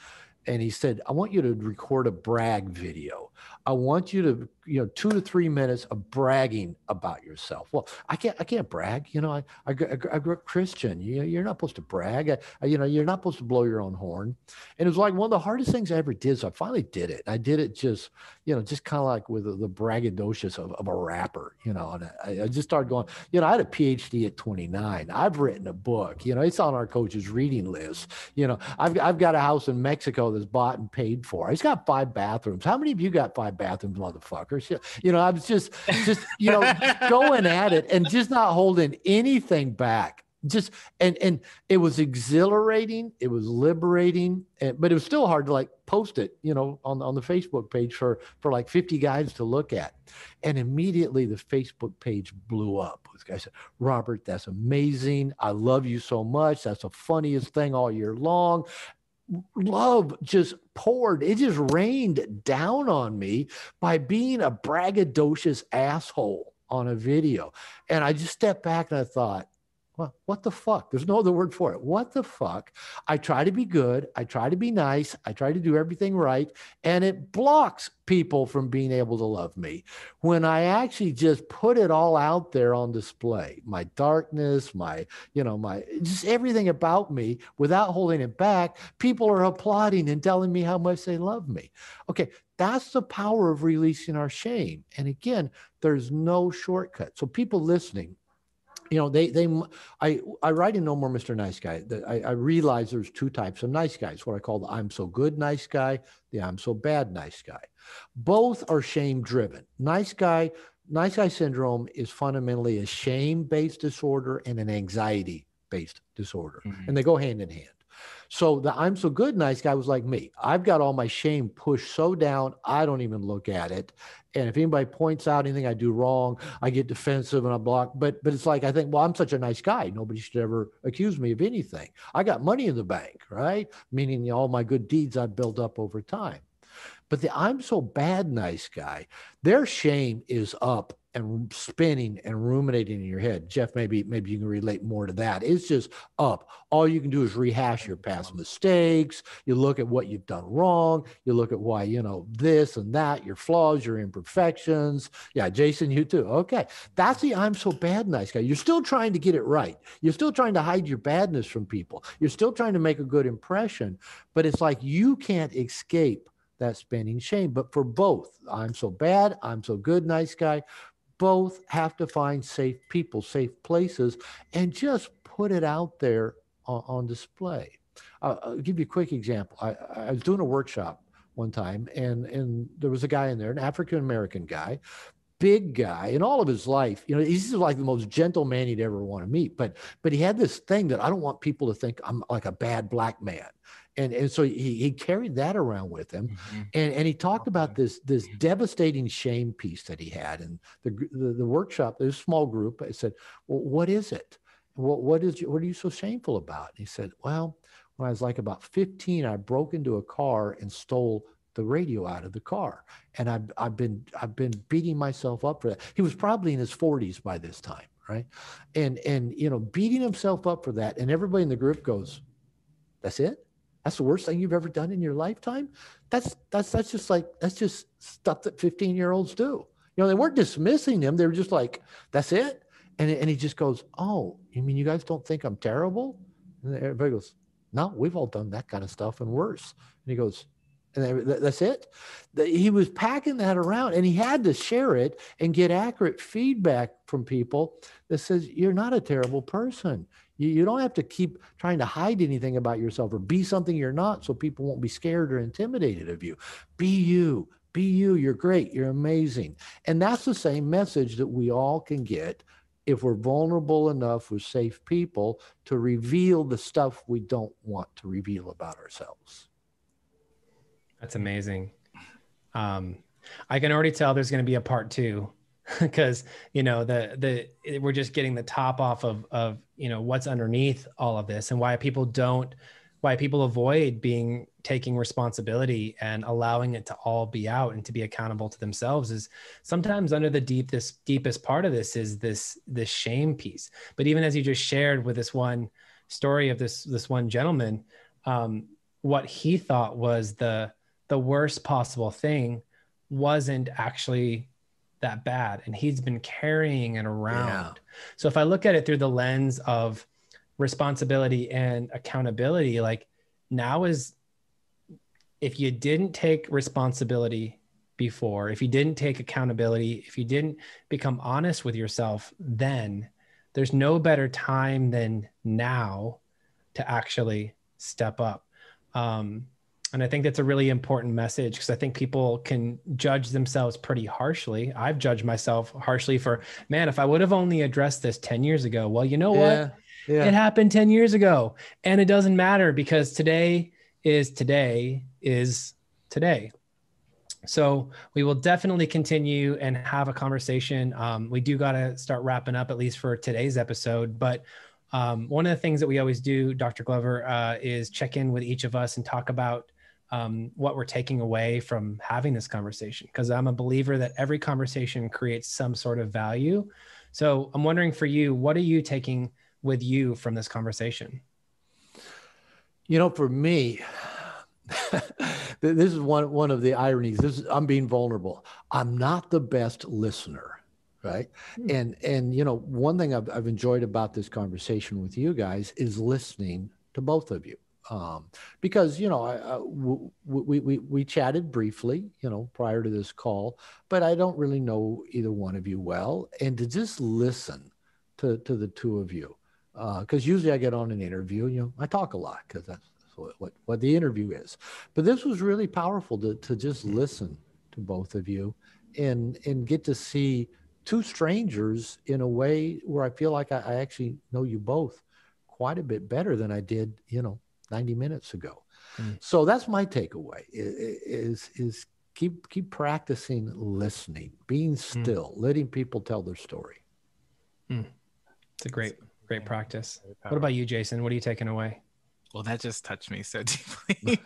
And he said, I want you to record a brag video. I want you to, you know, 2 to 3 minutes of bragging about yourself. Well, I can't brag. You know, I grew up Christian. You're not supposed to brag. You know, you're not supposed to blow your own horn. And it was like one of the hardest things I ever did. So I finally did it. I did it just, you know, just kind of like with the braggadocious of a rapper, you know, and I just started going, you know, I had a PhD at 29. I've written a book, you know, it's on our coach's reading list. You know, I've got a house in Mexico that's bought and paid for. It's got 5 bathrooms. How many of you got 5 bathrooms, motherfuckers? You know, I was just, you know, going at it and just not holding anything back. Just, and it was exhilarating. It was liberating, but it was still hard to like post it, you know, on the Facebook page for like 50 guys to look at. And immediately the Facebook page blew up. This guy said, Robert, that's amazing. I love you so much. That's the funniest thing all year long. Love just poured. It just rained down on me by being a braggadocious asshole on a video. And I just stepped back and I thought, well, what the fuck? There's no other word for it. What the fuck? I try to be good. I try to be nice. I try to do everything right. And it blocks people from being able to love me. When I actually just put it all out there on display, my darkness, my just everything about me without holding it back, people are applauding and telling me how much they love me. Okay. That's the power of releasing our shame. And again, there's no shortcut. So people listening, you know, I write in No More Mr. Nice Guy that I realize there's 2 types of nice guys, what I call the I'm so good nice guy, the I'm so bad nice guy. Both are shame driven. Nice guy syndrome is fundamentally a shame-based disorder and an anxiety-based disorder. Mm-hmm. And they go hand in hand. So the I'm so good nice guy was like me. I've got all my shame pushed so down, I don't even look at it. And if anybody points out anything I do wrong, I get defensive and I block. But it's like I think, well, I'm such a nice guy. Nobody should ever accuse me of anything. I got money in the bank, right? Meaning all my good deeds I've built up over time. But the I'm so bad nice guy, their shame is up and spinning and ruminating in your head. Jeff, maybe you can relate more to that. It's just up. All you can do is rehash your past mistakes. You look at what you've done wrong. You look at why, this and that, your flaws, your imperfections. Yeah, Jason, you too. Okay. That's the I'm so bad nice guy. You're still trying to get it right. You're still trying to hide your badness from people. You're still trying to make a good impression, but it's like you can't escape that spinning shame. But for both, I'm so bad, I'm so good nice guy, both have to find safe people, safe places, and just put it out there on display. I'll give you a quick example. I was doing a workshop one time, and there was a guy in there, an African-American guy, big guy, in all of his life. He's like the most gentle man you'd ever want to meet. But he had this thing that I don't want people to think I'm like a bad black man. And so he carried that around with him. Mm-hmm. And he talked about this devastating shame piece that he had. And the workshop, there's a small group. I said, well, what is it? What are you so shameful about? And he said, well, when I was like about 15, I broke into a car and stole the radio out of the car. And I've been beating myself up for that. He was probably in his 40s by this time, right? And beating himself up for that. And everybody in the group goes, that's it? That's the worst thing you've ever done in your lifetime? That's just stuff that 15-year-olds do. They weren't dismissing him. They were just like, that's it? And he just goes, oh, you mean you guys don't think I'm terrible? And everybody goes, no, we've all done that kind of stuff and worse. And he goes, and that's it. He was packing that around, and he had to share it and get accurate feedback from people that says, you're not a terrible person. You don't have to keep trying to hide anything about yourself or be something you're not so people won't be scared or intimidated of you. Be you. Be you. You're great. You're amazing. And that's the same message that we all can get if we're vulnerable enough with safe people to reveal the stuff we don't want to reveal about ourselves. That's amazing. I can already tell there's going to be a part 2 because, we're just getting the top off of what's underneath all of this and why people avoid taking responsibility and allowing it to all be out and to be accountable to themselves is sometimes under the deepest part of this is this shame piece. But even as you just shared with this one story of this one gentleman, what he thought was the worst possible thing wasn't actually that bad. And he's been carrying it around. Yeah. So if I look at it through the lens of responsibility and accountability, like now is, if you didn't take responsibility before, if you didn't take accountability, if you didn't become honest with yourself, then there's no better time than now to actually step up. And I think that's a really important message because I think people can judge themselves pretty harshly. I've judged myself harshly for, man, if I would have only addressed this 10 years ago, well, you know what? Yeah. It happened 10 years ago and it doesn't matter because today is today. So we will definitely continue and have a conversation. We do got to start wrapping up at least for today's episode, but one of the things that we always do, Dr. Glover, is check in with each of us and talk about what we're taking away from having this conversation. Because I'm a believer that every conversation creates some sort of value. So I'm wondering for you, what are you taking with you from this conversation? For me, this is one of the ironies. I'm being vulnerable. I'm not the best listener. Right. And one thing I've enjoyed about this conversation with you guys is listening to both of you. Because, we chatted briefly, prior to this call, but I don't really know either one of you well. And to just listen to the two of you, because usually I get on an interview, I talk a lot because that's what the interview is. But this was really powerful to just listen to both of you and get to see two strangers in a way where I feel like I actually know you both quite a bit better than I did, 90 minutes ago. Mm. So that's my takeaway is keep practicing listening, being still, letting people tell their story. It's a great practice. Very What about you, Jason? What are you taking away? Well, that just touched me so deeply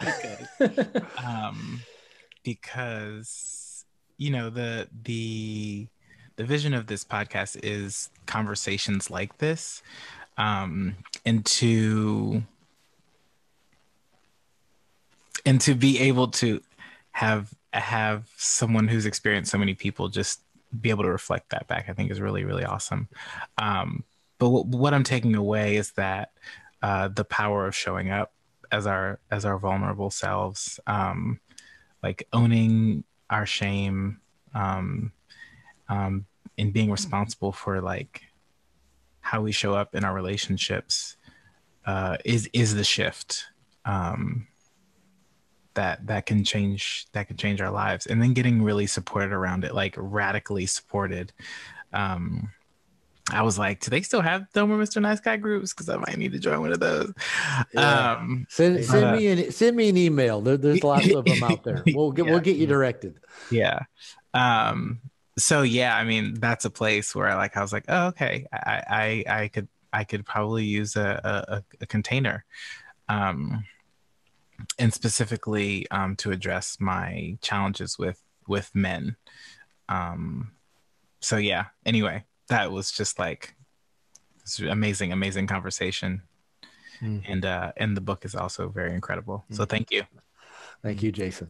because you know the vision of this podcast is conversations like this, and to be able to have someone who's experienced so many people just be able to reflect that back, I think is really, really awesome. But what I'm taking away is that the power of showing up as our vulnerable selves, like owning our shame, and being responsible for like how we show up in our relationships, is the shift that can change our lives. And then getting really supported around it, like radically supported. I was like, do they still have No More Mr. Nice Guy groups? Because I might need to join one of those. Yeah. Send me an email. There's lots of them out there. We'll get you directed. Yeah. So yeah, I mean, that's a place where I was like, oh, okay, I could probably use a container, and specifically to address my challenges with men. So yeah. Anyway, that was just like this amazing conversation, and the book is also very incredible. So thank you. Thank you, Jason.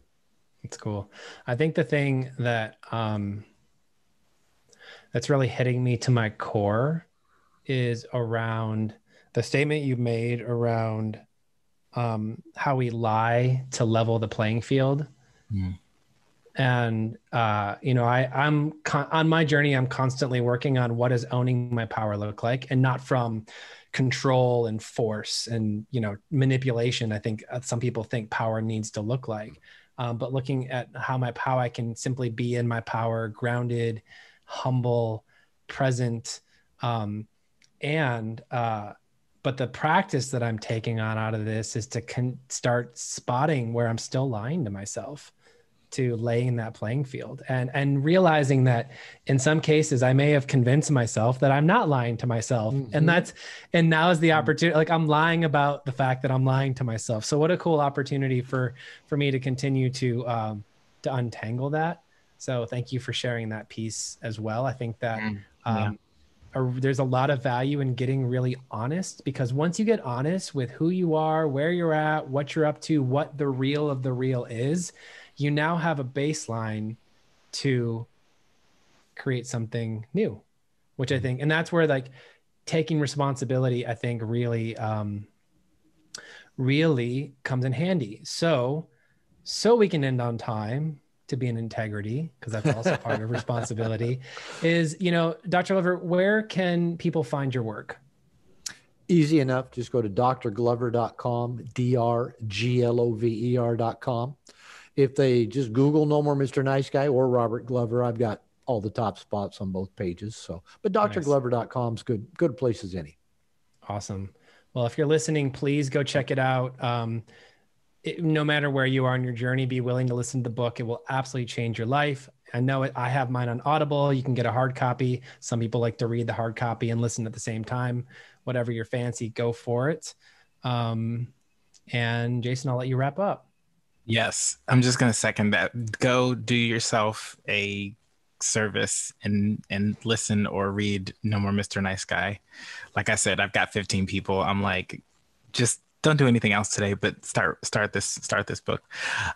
It's cool. I think the thing that that's really hitting me to my core is around the statement you made around how we lie to level the playing field. And I'm on my journey. I'm constantly working on what does owning my power look like, and not from control and force and manipulation. I think some people think power needs to look like, but looking at how I can simply be in my power, grounded, humble, present, but the practice that I'm taking on out of this is to start spotting where I'm still lying to myself, to laying that playing field, and realizing that in some cases I may have convinced myself that I'm not lying to myself. And now is the opportunity. Like, I'm lying about the fact that I'm lying to myself. So what a cool opportunity for me to continue to untangle that. So thank you for sharing that piece as well. I think that there's a lot of value in getting really honest, because once you get honest with who you are, where you're at, what you're up to, what the real of the real is, you now have a baseline to create something new, which I think, and that's where like taking responsibility, I think really comes in handy. So we can end on time, to be in integrity, because that's also part of responsibility, is, Dr. Glover, where can people find your work? Easy enough. Just go to drglover.com, drglover.com. If they just Google No More Mr. Nice Guy or Robert Glover, I've got all the top spots on both pages. So, but drglover.com is good place as any. Awesome. Well, if you're listening, please go check it out. No matter where you are in your journey, be willing to listen to the book. It will absolutely change your life. I know it. I have mine on Audible. You can get a hard copy. Some people like to read the hard copy and listen at the same time. Whatever your fancy, go for it. And Jason, I'll let you wrap up. Yes, I'm just going to second that. Go do yourself a service and listen or read No More Mr. Nice Guy. Like I said, I've got 15 people. I'm like, just don't do anything else today, but start this book.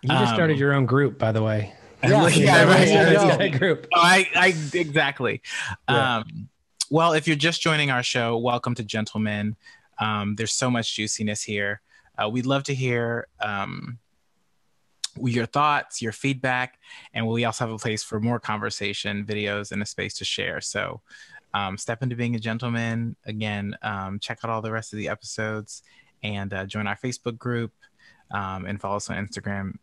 You just started your own group, by the way. Group. Oh, I exactly. Yeah. Well, if you're just joining our show, welcome to Gentlemen. There's so much juiciness here. We'd love to hear your thoughts, your feedback, and we also have a place for more conversation, videos, and a space to share. So step into being a gentleman. Again, check out all the rest of the episodes, and join our Facebook group, and follow us on Instagram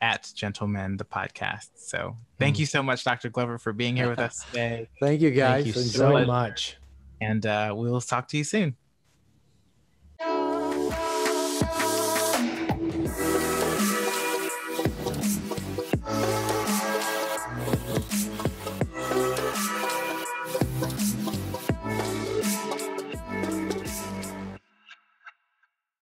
at Gentlemen the Podcast. So thank you so much, Dr. Glover, for being here with us today. Thank you, guys. Thank you so much. And we'll talk to you soon.